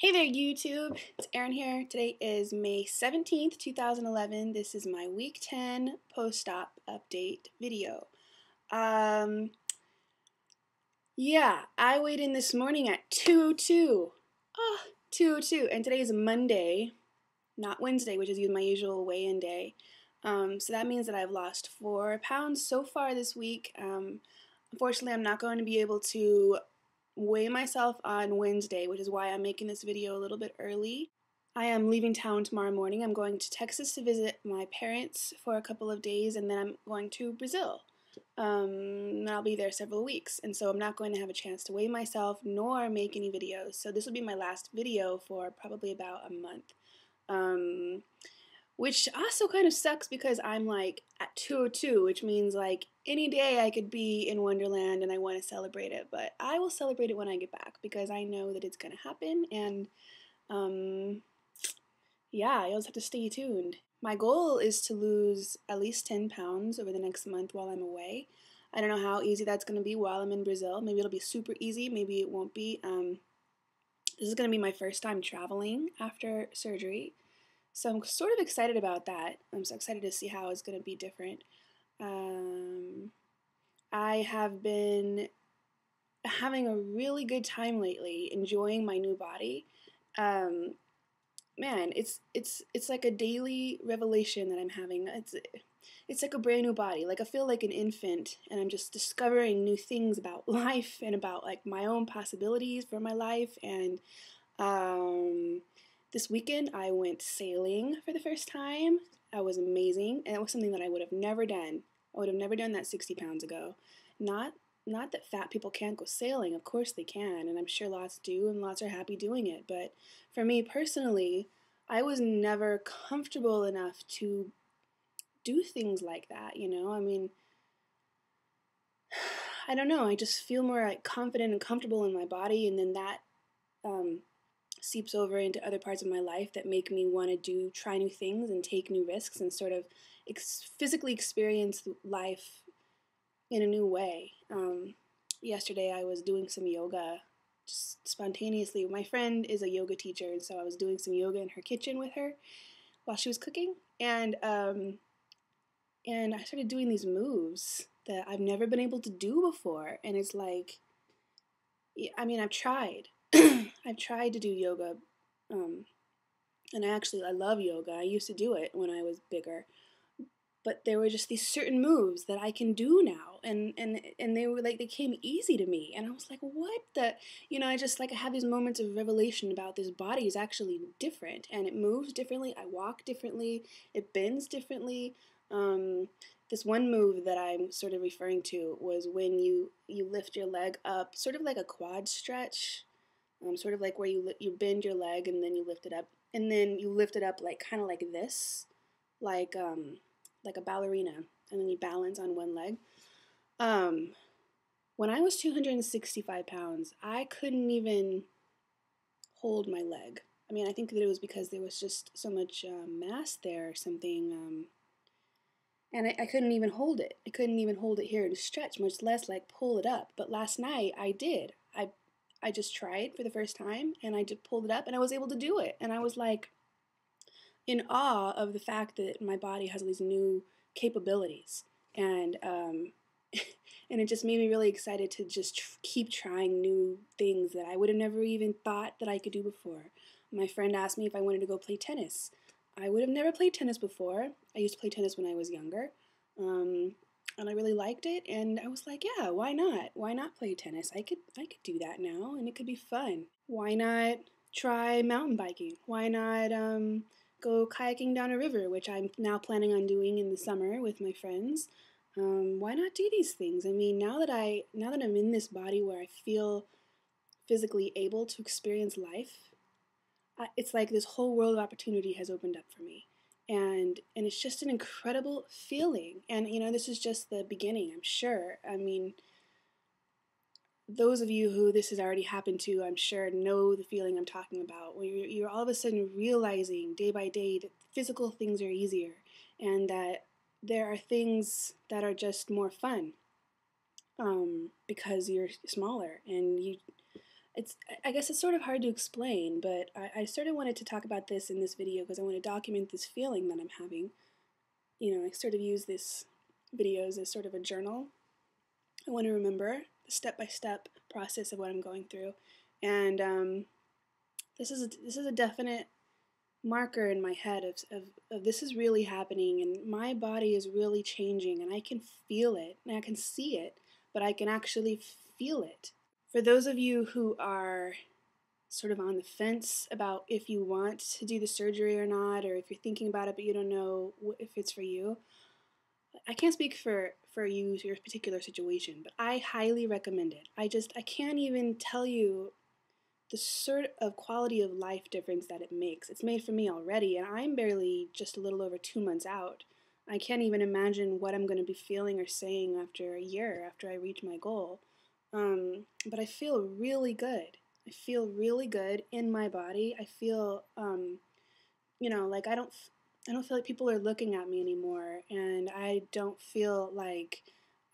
Hey there YouTube, it's Erin here. Today is May 17th, 2011. This is my week 10 post-op update video. Yeah, I weighed in this morning at 202. 202, and today is Monday, not Wednesday, which is my usual weigh-in day. So that means that I've lost 4 pounds so far this week. Unfortunately, I'm not going to be able to weigh myself on Wednesday, which is why I'm making this video a little bit early. I am leaving town tomorrow morning. I'm going to Texas to visit my parents for a couple of days, and then I'm going to Brazil. I'll be there several weeks, and so I'm not going to have a chance to weigh myself nor make any videos. So this will be my last video for probably about a month. Which also kind of sucks because I'm like at 202, which means like any day I could be in Wonderland and I want to celebrate it, but I will celebrate it when I get back because I know that it's going to happen, and yeah, you'll just have to stay tuned. My goal is to lose at least 10 pounds over the next month while I'm away. I don't know how easy that's going to be while I'm in Brazil. Maybe it'll be super easy, maybe it won't be. This is going to be my first time traveling after surgery. So I'm sort of excited about that. I'm so excited to see how it's going to be different. I have been having a really good time lately, enjoying my new body. Man, it's like a daily revelation that I'm having. It's like a brand new body. Like I feel like an infant, and I'm just discovering new things about life and about like my own possibilities for my life. And this weekend, I went sailing for the first time. That was amazing, and it was something that I would have never done. I would have never done that 60 pounds ago. Not that fat people can't go sailing. Of course they can, and I'm sure lots do, and lots are happy doing it. But for me personally, I was never comfortable enough to do things like that, you know? I mean, I don't know. I just feel more like confident and comfortable in my body, and then that seeps over into other parts of my life that make me want to try new things and take new risks and sort of physically experience life in a new way. Yesterday I was doing some yoga just spontaneously. My friend is a yoga teacher, and so I was doing some yoga in her kitchen with her while she was cooking, and I started doing these moves that I've never been able to do before, and it's like, I mean, I've tried. I've tried to do yoga, and I love yoga. I used to do it when I was bigger, but there were just these certain moves that I can do now, and they were like, they came easy to me, and I was like, what the, I just like, I have these moments of revelation about this body is actually different, and it moves differently, I walk differently, it bends differently. This one move that I'm sort of referring to was when you lift your leg up, sort of like a quad stretch. Sort of like where you bend your leg and then you lift it up, and then you lift it up like kind of like this, like a ballerina, and then you balance on one leg. When I was 265 pounds, I couldn't even hold my leg. I mean, I think that it was because there was just so much mass there or something, and I couldn't even hold it. I couldn't even hold it here to stretch, much less like pull it up. But last night I did. I just tried for the first time, and I just pulled it up, and I was able to do it. And I was like in awe of the fact that my body has these new capabilities, and and it just made me really excited to just keep trying new things that I would have never even thought that I could do before. My friend asked me if I wanted to go play tennis. I would have never played tennis before. I used to play tennis when I was younger. And I really liked it, and I was like, yeah, why not? Why not play tennis? I could do that now, and it could be fun. Why not try mountain biking? Why not go kayaking down a river, which I'm now planning on doing in the summer with my friends? Why not do these things? I mean, now that I'm in this body where I feel physically able to experience life, it's like this whole world of opportunity has opened up for me. And it's just an incredible feeling. And, this is just the beginning, I'm sure. I mean, those of you who this has already happened to, I'm sure, know the feeling I'm talking about. When you're all of a sudden realizing day by day that physical things are easier, and that there are things that are just more fun because you're smaller, and I guess it's sort of hard to explain, but I sort of wanted to talk about this in this video because I want to document this feeling that I'm having. You know, I sort of use this videos as sort of a journal. I want to remember the step-by-step process of what I'm going through, and this is a definite marker in my head of this is really happening, and my body is really changing, and I can feel it, and I can see it, but I can actually feel it. For those of you who are sort of on the fence about if you want to do the surgery or not, or if you're thinking about it but you don't know if it's for you, I can't speak for you, your particular situation, but I highly recommend it. I can't even tell you the sort of quality of life difference that it makes. It's made for me already, and I'm barely just a little over 2 months out. I can't even imagine what I'm going to be feeling or saying after a year, after I reach my goal. But I feel really good. I feel really good in my body. I feel, like I don't feel like people are looking at me anymore, and I don't feel like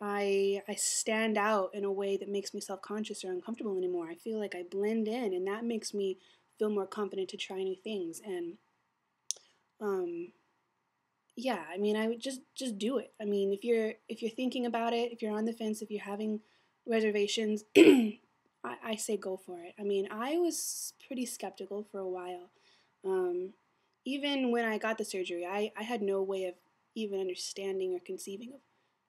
I stand out in a way that makes me self-conscious or uncomfortable anymore. I feel like I blend in, and that makes me feel more confident to try new things. And yeah, I mean, I would just do it. I mean, if you're thinking about it, if you're on the fence, if you're having reservations, I say go for it. I mean, I was pretty skeptical for a while. Even when I got the surgery, I had no way of even understanding or conceiving of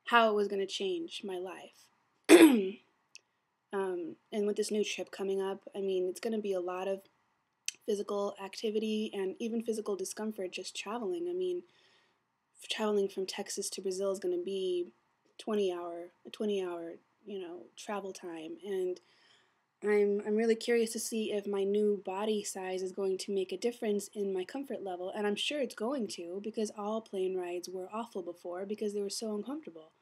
how it was going to change my life. And with this new trip coming up, I mean, it's going to be a lot of physical activity and even physical discomfort just traveling. I mean, traveling from Texas to Brazil is going to be a 20 hour, travel time. And I'm really curious to see if my new body size is going to make a difference in my comfort level, and I'm sure it's going to, because all plane rides were awful before because they were so uncomfortable.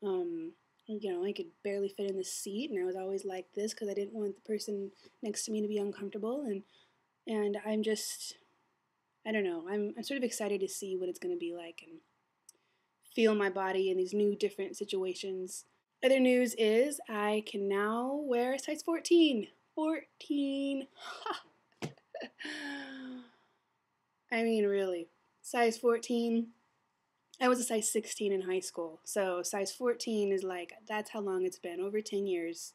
I could barely fit in the seat, and I was always like this because I didn't want the person next to me to be uncomfortable, and I'm just, I don't know, I'm sort of excited to see what it's going to be like and feel my body in these new different situations. Other news is I can now wear a size 14. 14. I mean, really. Size 14. I was a size 16 in high school. So size 14 is like, that's how long it's been. Over 10 years.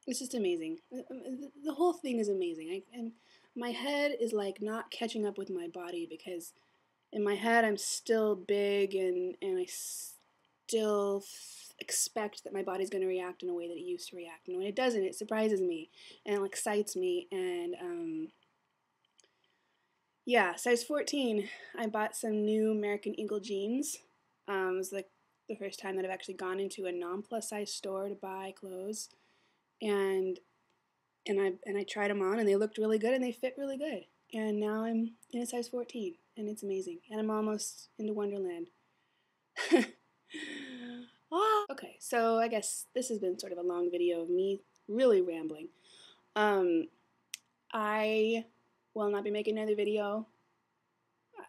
It's just amazing. The whole thing is amazing. And my head is like not catching up with my body, because in my head I'm still big, and I still expect that my body's going to react in a way that it used to react. And when it doesn't, it surprises me and it excites me. And yeah, size 14. I bought some new American Eagle jeans. It was like the first time that I've actually gone into a non-plus size store to buy clothes, and I tried them on, and they looked really good, and they fit really good. And now I'm in a size 14, and it's amazing. And I'm almost into Wonderland. Okay, so I guess this has been sort of a long video of me really rambling. I will not be making another video.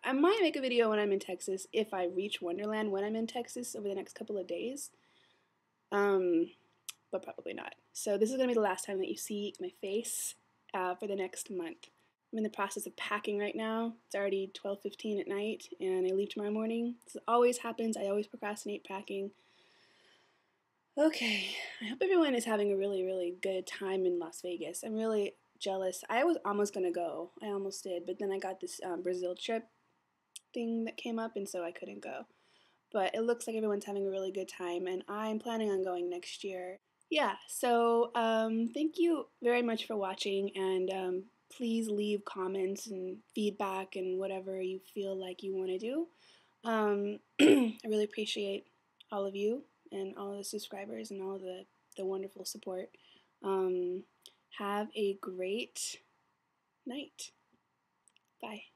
I might make a video when I'm in Texas, if I reach Wonderland when I'm in Texas over the next couple of days. But probably not. So this is going to be the last time that you see my face for the next month. I'm in the process of packing right now. It's already 12:15 at night, and I leave tomorrow morning. This always happens. I always procrastinate packing. Okay, I hope everyone is having a really, really good time in Las Vegas. I'm really jealous. I was almost going to go. I almost did, but then I got this Brazil trip thing that came up, and so I couldn't go. But it looks like everyone's having a really good time, and I'm planning on going next year. Yeah, so thank you very much for watching, and please leave comments and feedback and whatever you feel like you want to do. I really appreciate all of you and all of the subscribers and all of the wonderful support. Have a great night. Bye.